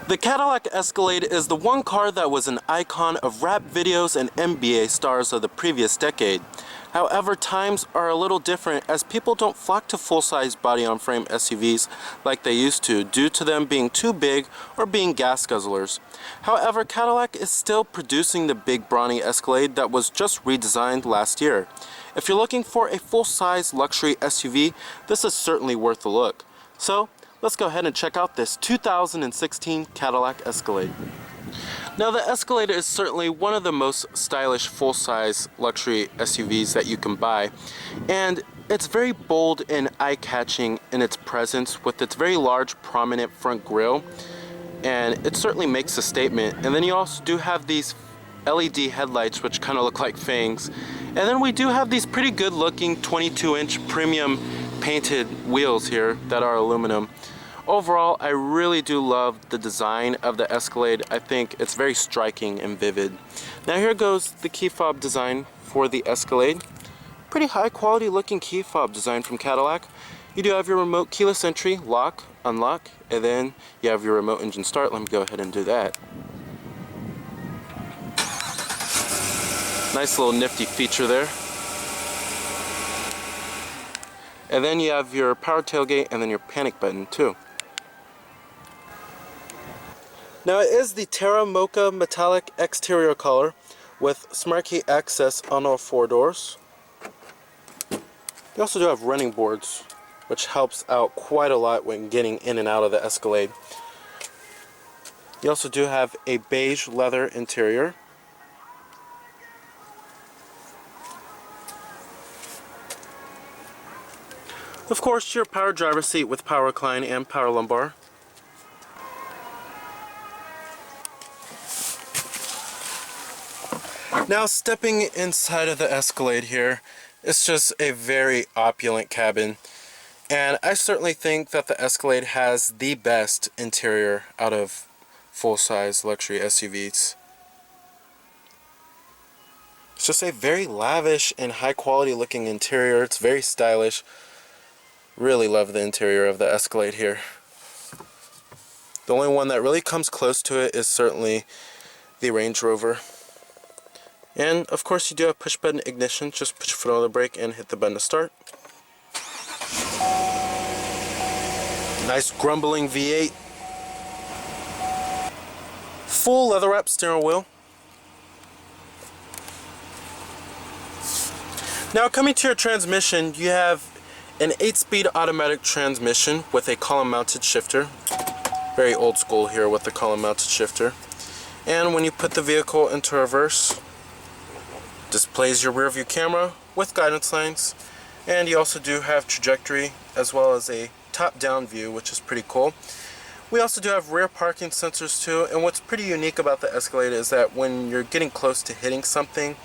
The Cadillac Escalade is the one car that was an icon of rap videos and NBA stars of the previous decade. However, times are a little different as people don't flock to full-size body-on-frame SUVs like they used to due to them being too big or being gas guzzlers. However, Cadillac is still producing the big brawny Escalade that was just redesigned last year. If you're looking for a full-size luxury SUV, this is certainly worth a look. So, let's go ahead and check out this 2016 Cadillac Escalade. Now, the Escalade is certainly one of the most stylish full-size luxury SUVs that you can buy, and it's very bold and eye-catching in its presence with its very large prominent front grille, and it certainly makes a statement. And then you also do have these LED headlights which kind of look like fangs, and then we do have these pretty good looking 22-inch premium painted wheels here that are aluminum. Overall, I really do love the design of the Escalade. I think it's very striking and vivid. Now here goes the key fob design for the Escalade. Pretty high quality looking key fob design from Cadillac. You do have your remote keyless entry, lock, unlock, and then you have your remote engine start. Let me go ahead and do that. Nice little nifty feature there. And then you have your power tailgate and then your panic button too. Now it is the Terra Mocha metallic exterior color with smart key access on all four doors. You also do have running boards, which helps out quite a lot when getting in and out of the Escalade. You also do have a beige leather interior. Of course, your power driver's seat with power recline and power lumbar. Now, stepping inside of the Escalade here, it's just a very opulent cabin, and I certainly think that the Escalade has the best interior out of full-size luxury SUVs. It's just a very lavish and high-quality looking interior. It's very stylish. Really love the interior of the Escalade here. The only one that really comes close to it is certainly the Range Rover. And of course you do have push button ignition. Just put your foot on the brake and hit the button to start. Nice grumbling V8. Full leather wrap steering wheel. Now coming to your transmission, you have an 8-speed automatic transmission with a column mounted shifter. Very old school here with the column mounted shifter. And when you put the vehicle into reverse, displays your rear view camera with guidance lines, and you also do have trajectory as well as a top-down view, which is pretty cool. We also do have rear parking sensors too, and what's pretty unique about the Escalade is that when you're getting close to hitting something,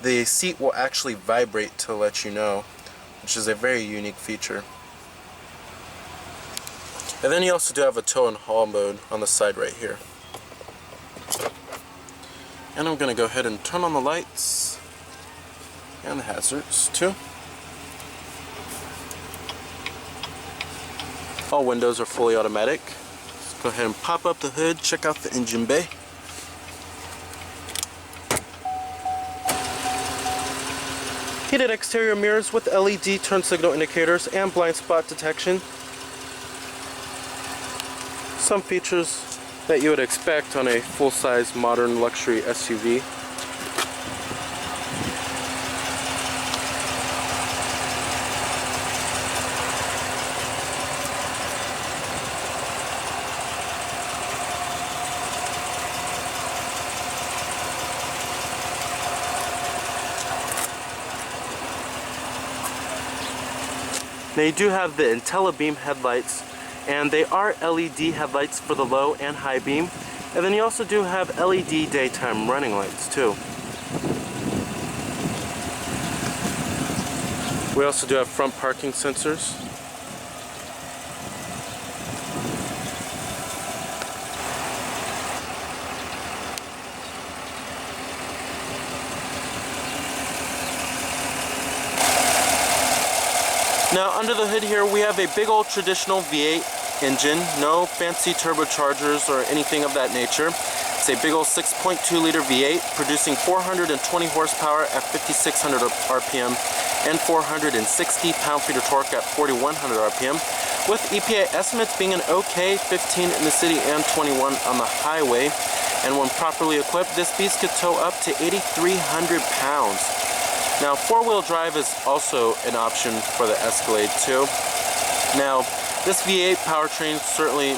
the seat will actually vibrate to let you know, which is a very unique feature. And then you also do have a tow and haul mode on the side right here. And I'm going to go ahead and turn on the lights and the hazards too. All windows are fully automatic. Let's go ahead and pop up the hood, check out the engine bay. Heated exterior mirrors with LED turn signal indicators and blind spot detection. Some features that you would expect on a full-size modern luxury SUV. Now you do have the IntelliBeam headlights, and they are LED headlights for the low and high beam. And then you also do have LED daytime running lights too. We also do have front parking sensors. Now under the hood here we have a big old traditional V8 engine, no fancy turbochargers or anything of that nature. It's a big old 6.2 liter V8 producing 420 horsepower at 5,600 RPM and 460 pound-feet of torque at 4,100 RPM, with EPA estimates being an okay 15 in the city and 21 on the highway. And when properly equipped, this beast could tow up to 8,300 pounds. Now, four-wheel drive is also an option for the Escalade too. Now, this V8 powertrain certainly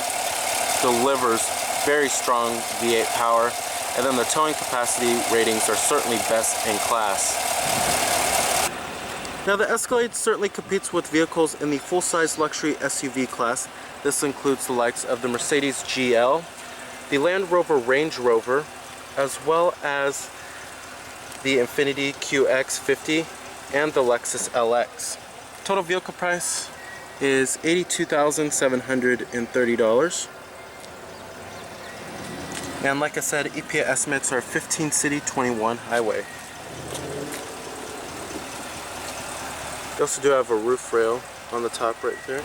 delivers very strong V8 power, and then the towing capacity ratings are certainly best in class. Now, the Escalade certainly competes with vehicles in the full-size luxury SUV class. This includes the likes of the Mercedes GL, the Land Rover Range Rover, as well as the Infiniti QX50 and the Lexus LX. Total vehicle price is $82,730. And like I said, EPA estimates are 15 city, 21 highway. You also do have a roof rail on the top right there.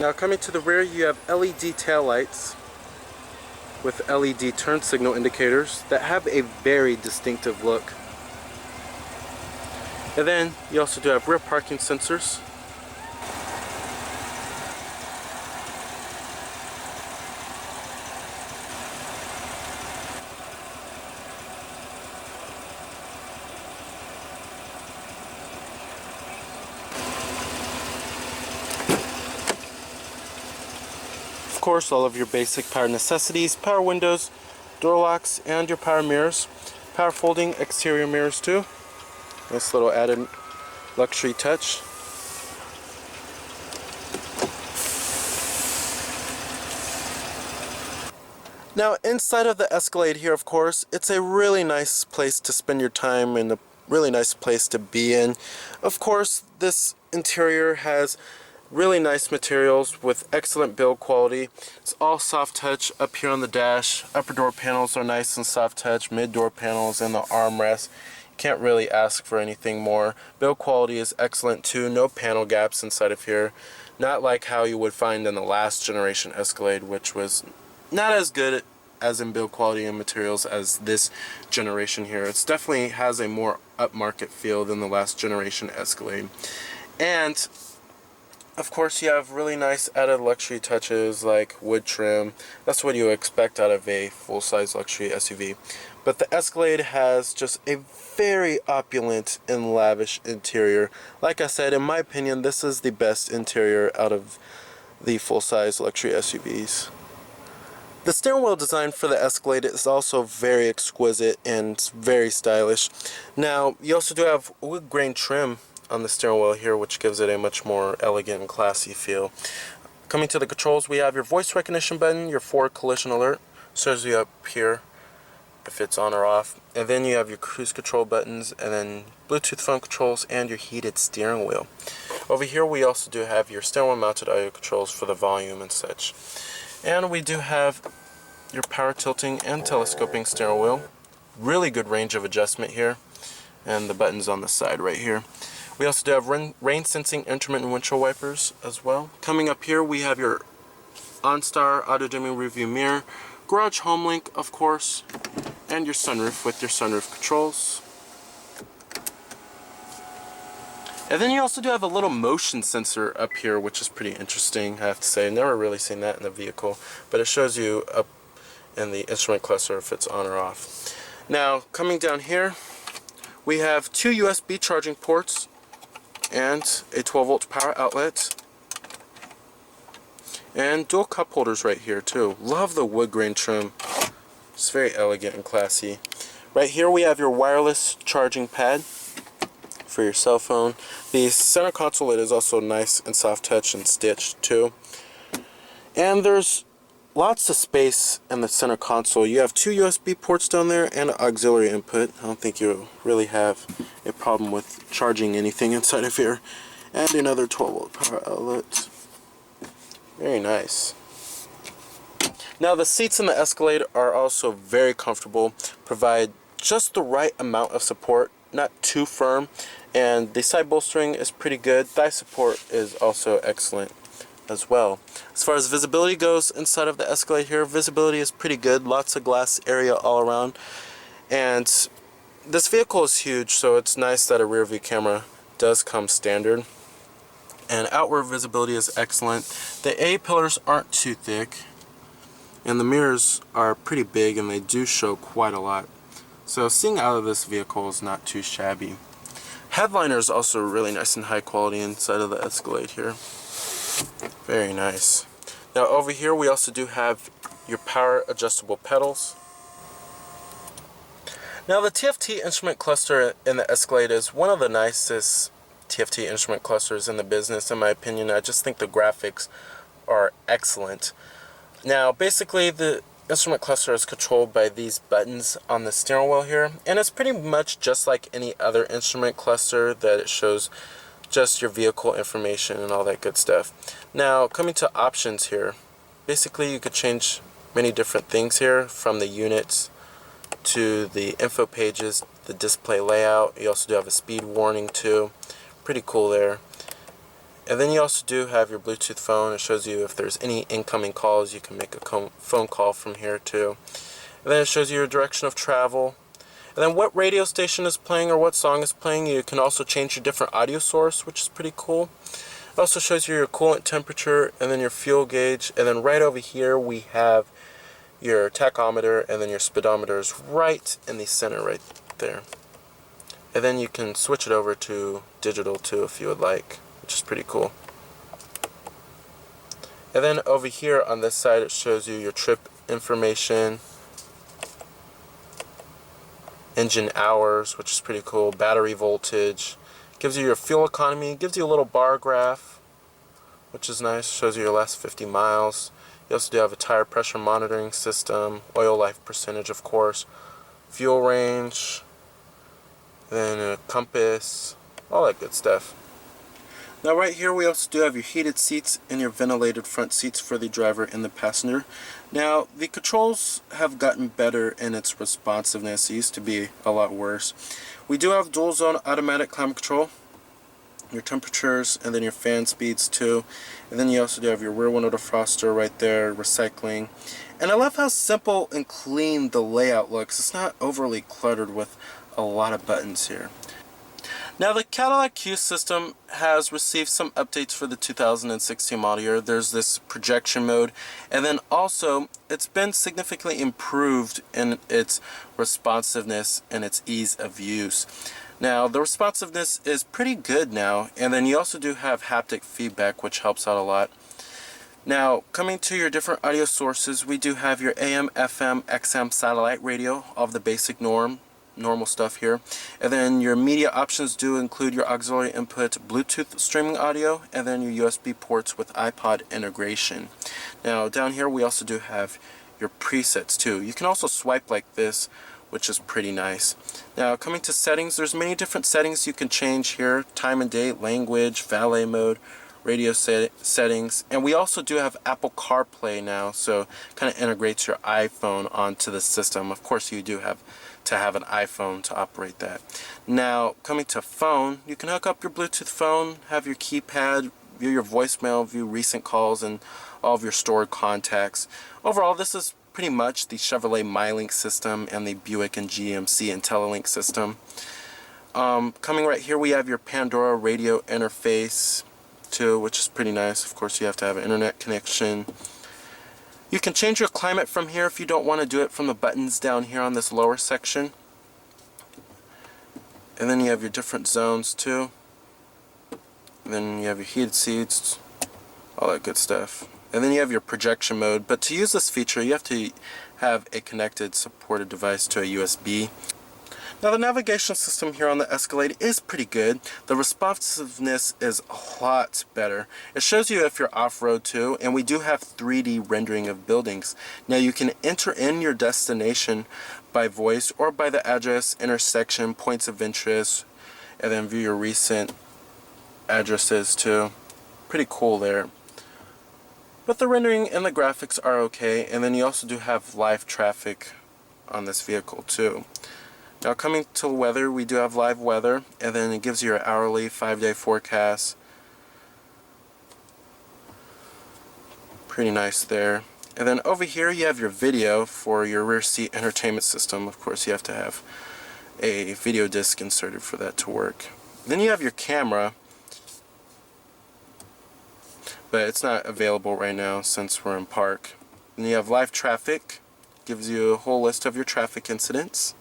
Now coming to the rear, you have LED taillights with LED turn signal indicators that have a very distinctive look. And then you also do have rear parking sensors. Of course, all of your basic power necessities, power windows, door locks, and your power mirrors. Power folding exterior mirrors too. Nice little added luxury touch. Now, inside of the Escalade here, of course, it's a really nice place to spend your time and a really nice place to be in. Of course, this interior has really nice materials with excellent build quality. It's all soft touch up here on the dash. Upper door panels are nice and soft touch. Mid door panels and the armrest. Can't really ask for anything more. Build quality is excellent too. No panel gaps inside of here. Not like how you would find in the last generation Escalade, which was not as good as in build quality and materials as this generation here. It definitely has a more upmarket feel than the last generation Escalade. And of course, you have really nice added luxury touches like wood trim. That's what you expect out of a full-size luxury SUV. But the Escalade has just a very opulent and lavish interior. Like I said, in my opinion, this is the best interior out of the full-size luxury SUVs. The steering wheel design for the Escalade is also very exquisite and very stylish. Now, you also do have wood grain trim on the steering wheel here, which gives it a much more elegant and classy feel. Coming to the controls, we have your voice recognition button, your forward collision alert, shows you up here if it's on or off, and then you have your cruise control buttons, and then Bluetooth phone controls, and your heated steering wheel. Over here we also do have your steering wheel mounted audio controls for the volume and such. And we do have your power tilting and telescoping steering wheel. Really good range of adjustment here, and the buttons on the side right here. We also do have rain sensing intermittent windshield wipers as well. Coming up here we have your OnStar auto dimming rearview mirror, garage home link of course, and your sunroof with your sunroof controls. And then you also do have a little motion sensor up here, which is pretty interesting, I have to say. I've never really seen that in the vehicle, but it shows you up in the instrument cluster if it's on or off. Now, coming down here, we have two USB charging ports and a 12-volt power outlet, and dual cup holders right here too. Love the wood grain trim. It's very elegant and classy. Right here we have your wireless charging pad for your cell phone. The center console, it is also nice and soft touch and stitched too. And there's lots of space in the center console. You have two USB ports down there and an auxiliary input. I don't think you really have a problem with charging anything inside of here. And another 12-volt power outlet. Very nice. Now the seats in the Escalade are also very comfortable, provide just the right amount of support, not too firm, and the side bolstering is pretty good. Thigh support is also excellent as well. As far as visibility goes inside of the Escalade here, visibility is pretty good, lots of glass area all around, and this vehicle is huge, so it's nice that a rear view camera does come standard. And outward visibility is excellent. The A-pillars aren't too thick, and the mirrors are pretty big and they do show quite a lot. So seeing out of this vehicle is not too shabby. Headliner is also really nice and high quality inside of the Escalade here. Very nice. Now over here we also do have your power adjustable pedals. Now the Tft Instrument Cluster in the Escalade is one of the nicest Tft instrument clusters in the business, in my opinion. I just think the graphics are excellent. Now basically the instrument cluster is controlled by these buttons on the steering wheel here, and it's pretty much just like any other instrument cluster, that it shows just your vehicle information and all that good stuff. Now coming to options here, basically you could change many different things here, from the units to the info pages, the display layout. You also do have a speed warning too. Pretty cool there. And then you also do have your Bluetooth phone. It shows you if there's any incoming calls, you can make a phone call from here too. And then it shows you your direction of travel. And then what radio station is playing or what song is playing. You can also change your different audio source, which is pretty cool. It also shows you your coolant temperature and then your fuel gauge. And then right over here we have your tachometer, and then your speedometer is right in the center right there. And then you can switch it over to digital too if you would like, which is pretty cool. And then over here on this side it shows you your trip information, engine hours, which is pretty cool, battery voltage, gives you your fuel economy, gives you a little bar graph, which is nice, shows you your last 50 miles. You also do have a tire pressure monitoring system, oil life percentage of course, fuel range, then a compass, all that good stuff. Now right here we also do have your heated seats and your ventilated front seats for the driver and the passenger. Now the controls have gotten better in its responsiveness. It used to be a lot worse. We do have dual zone automatic climate control, your temperatures, and then your fan speeds too. And then you also do have your rear window defroster right there, recycling. And I love how simple and clean the layout looks. It's not overly cluttered with a lot of buttons here. Now the Cadillac Q system has received some updates for the 2016 model year. There's this projection mode, and then also it's been significantly improved in its responsiveness and its ease of use. Now the responsiveness is pretty good now, and then you also do have haptic feedback, which helps out a lot. Now coming to your different audio sources, we do have your AM, FM, XM satellite radio, all of the basic normal stuff here. And then your media options do include your auxiliary input Bluetooth streaming audio, and then your USB ports with iPod integration. Now down here we also do have your presets too. You can also swipe like this, which is pretty nice. Now coming to settings, there's many different settings you can change here: time and date, language, valet mode, radio settings, and we also do have Apple CarPlay now, so kind of integrates your iPhone onto the system. Of course you do have to have an iPhone to operate that. Now coming to phone, you can hook up your Bluetooth phone, have your keypad, view your voicemail, view recent calls, and all of your stored contacts. Overall, this is pretty much the Chevrolet MyLink system and the Buick and GMC IntelliLink system. Coming right here we have your Pandora radio interface too, which is pretty nice. Of course you have to have an internet connection. You can change your climate from here if you don't want to do it from the buttons down here on this lower section. And then you have your different zones too. And then you have your heated seats, all that good stuff. And then you have your projection mode, but to use this feature you have to have a connected supported device to a USB. Now the navigation system here on the Escalade is pretty good. The responsiveness is a lot better. It shows you if you're off-road too, and we do have 3D rendering of buildings. Now you can enter in your destination by voice or by the address, intersection, points of interest, and then view your recent addresses too. Pretty cool there. But the rendering and the graphics are okay, and then you also do have live traffic on this vehicle too. Now coming to weather, we do have live weather, and then it gives you your hourly 5-day forecast. Pretty nice there. And then over here you have your video for your rear seat entertainment system. Of course you have to have a video disc inserted for that to work. Then you have your camera, but it's not available right now since we're in park. Then you have live traffic, gives you a whole list of your traffic incidents.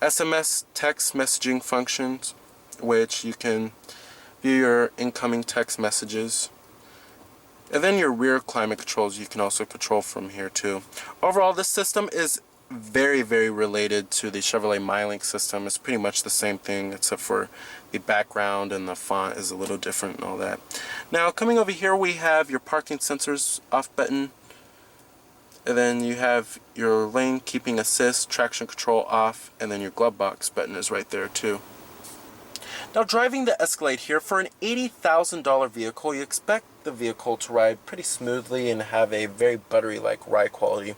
SMS text messaging functions, which you can view your incoming text messages. And then your rear climate controls you can also control from here too. Overall, this system is very, very related to the Chevrolet MyLink system. It's pretty much the same thing, except for the background and the font is a little different and all that. Now, coming over here, we have your parking sensors off button. And then you have your lane keeping assist, traction control off, and then your glove box button is right there too. Now, driving the Escalade here, for an $80,000 vehicle, you expect the vehicle to ride pretty smoothly and have a very buttery-like ride quality.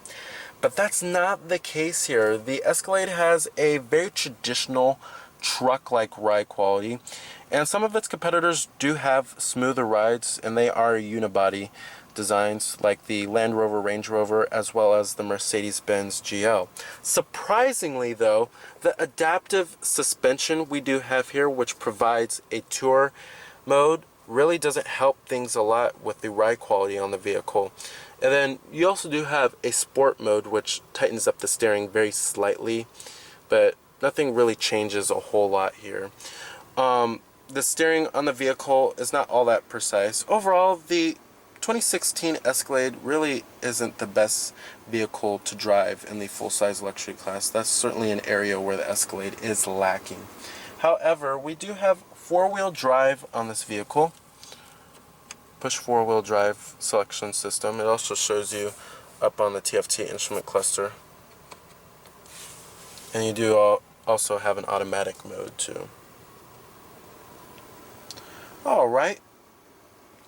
But that's not the case here. The Escalade has a very traditional truck-like ride quality, and some of its competitors do have smoother rides, and they are unibody designs like the Land Rover Range Rover as well as the Mercedes-Benz GL. Surprisingly though, the adaptive suspension we do have here, which provides a tour mode, really doesn't help things a lot with the ride quality on the vehicle. And then you also do have a sport mode which tightens up the steering very slightly, but nothing really changes a whole lot here. The steering on the vehicle is not all that precise. Overall, the 2016 Escalade really isn't the best vehicle to drive in the full-size luxury class. That's certainly an area where the Escalade is lacking. However, we do have four-wheel drive on this vehicle. Push four-wheel drive selection system. It also shows you up on the Tft Instrument Cluster. And you do also have an automatic mode too. Alright.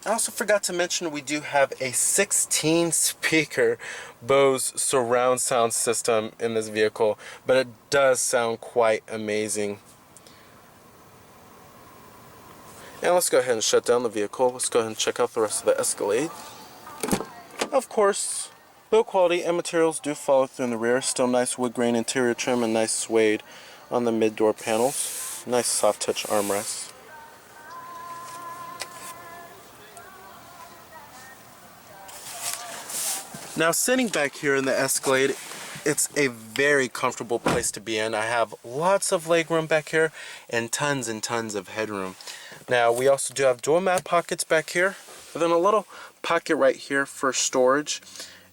I also forgot to mention we do have a 16 speaker Bose surround sound system in this vehicle, but it does sound quite amazing. And let's go ahead and shut down the vehicle. Let's go ahead and check out the rest of the Escalade. Of course, build quality and materials do follow through in the rear. Still nice wood grain interior trim and nice suede on the mid-door panels. Nice soft touch armrests. Now, sitting back here in the Escalade, it's a very comfortable place to be in. I have lots of legroom back here and tons of headroom. Now, we also do have door mat pockets back here, and then a little pocket right here for storage.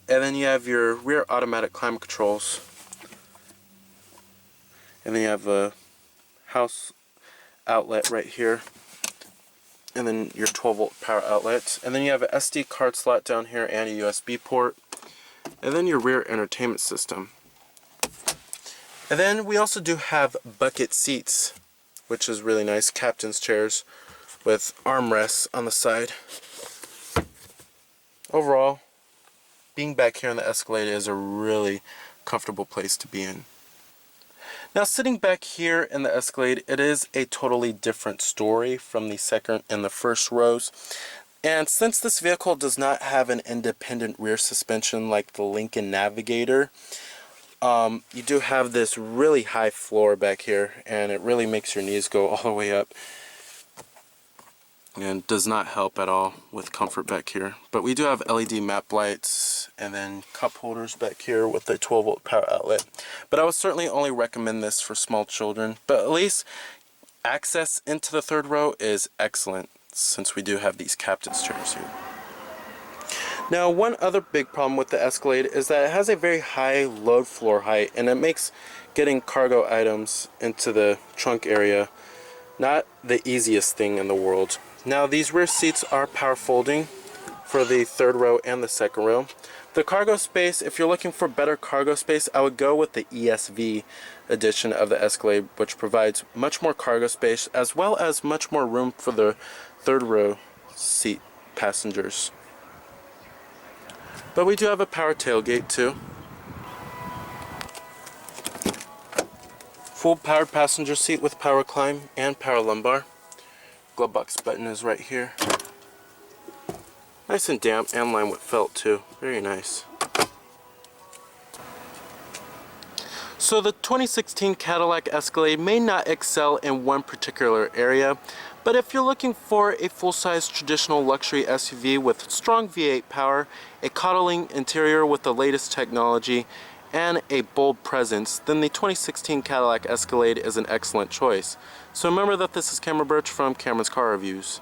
And then you have your rear automatic climate controls. And then you have a house outlet right here. And then your 12-volt power outlet. And then you have an SD card slot down here and a USB port. And then your rear entertainment system. And then we also do have bucket seats, which is really nice. Captain's chairs with armrests on the side. Overall, being back here in the Escalade is a really comfortable place to be in. Now, sitting back here in the Escalade, it is a totally different story from the second and the first rows. And since this vehicle does not have an independent rear suspension like the Lincoln Navigator, you do have this really high floor back here, and it really makes your knees go all the way up. And does not help at all with comfort back here. But we do have LED map lights and then cup holders back here with a 12-volt power outlet. But I would certainly only recommend this for small children. But at least access into the third row is excellent, since we do have these captain's chairs here. Now, one other big problem with the Escalade is that it has a very high load floor height, and it makes getting cargo items into the trunk area not the easiest thing in the world. Now, these rear seats are power folding for the third row and the second row. The cargo space, if you're looking for better cargo space, I would go with the ESV edition of the Escalade, which provides much more cargo space as well as much more room for the third row seat passengers. But we do have a power tailgate too. Full powered passenger seat with power climb and power lumbar. Glove box button is right here. Nice and damp and lined with felt too. Very nice. So the 2016 Cadillac Escalade may not excel in one particular area, but if you're looking for a full-size traditional luxury SUV with strong V8 power, a coddling interior with the latest technology, and a bold presence, then the 2016 Cadillac Escalade is an excellent choice. So remember that this is Cameron Birch from Cameron's Car Reviews.